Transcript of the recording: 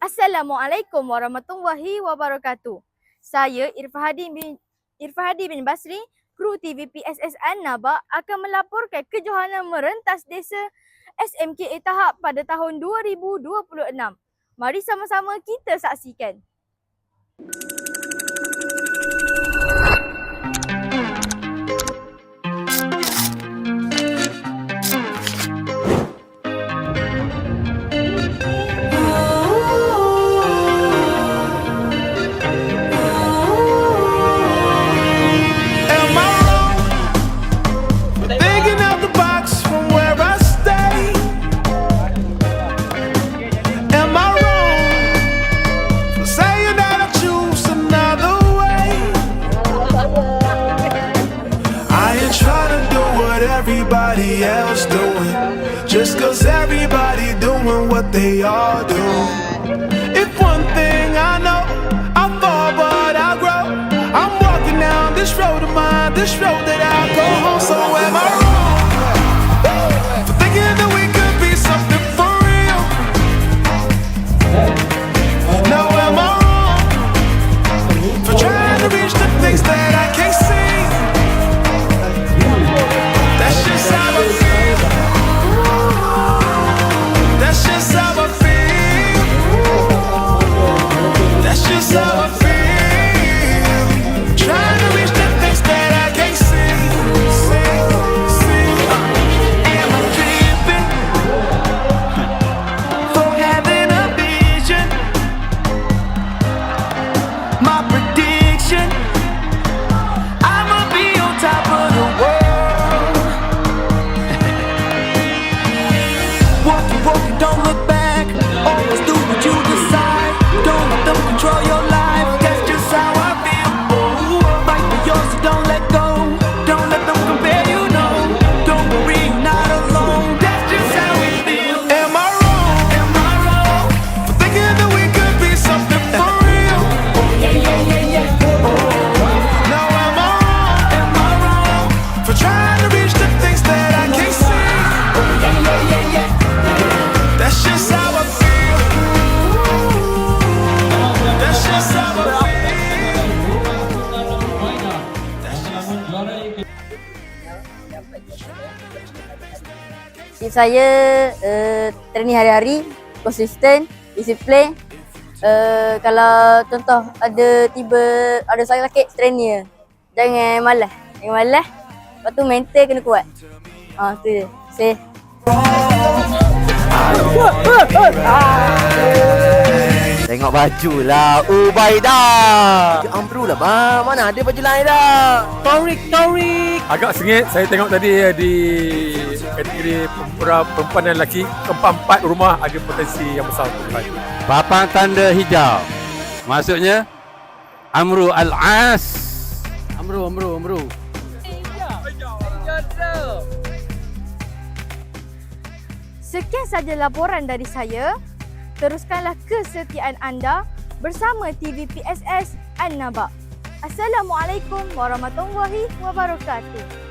Assalamualaikum warahmatullahi wabarakatuh. Saya Irfahadi bin Basri, kru TVPSS An-Naba akan melaporkan kejohanan merentas desa SMKA Tahap pada tahun 2026. Mari sama-sama kita saksikan. Everybody else doing, just cause everybody doing what they all do. If one thing I know, I fall but I grow. I'm walking down this road of mine, this road that I go home. So am I wrong for thinking that we could be something for real? No, am I wrong for trying to reach the things that I can't see? That's just how I feel. That's just how I feel. That's just how I feel. Trying to reach the things that I can't see. Am I tripping for having a vision? My prediction, I'ma be on top of the world. Don't look back, always do what you decide. Don't let them control your life, that's just how I feel. Fight for yours, so don't let go. Don't let them compare, you know. Don't worry, you're not alone, that's just how we feel. Am I wrong for thinking that we could be something for real? No, am I wrong for trying to reach the things that I can't see? That's just how I feel. That's just how I feel. Tip saya, training hari-hari, konsisten, disiplin. Kalau contoh ada sakit training je. Jangan malas. Lepas tu mental kena kuat. Tu je. Say. Tengok baju lah, Ubaidah. Amru lah bang, mana ada baju lain dah. Taurik. Agak sengit saya tengok tadi di kategori perempuan dan lelaki. Keempat rumah ada potensi yang besar untuk maju. Papan tanda hijau. Maksudnya Amru Al-As. Amru. Sekian saja laporan dari saya. Teruskanlah kesetiaan anda bersama TVPSS An-Naba. Assalamualaikum warahmatullahi wabarakatuh.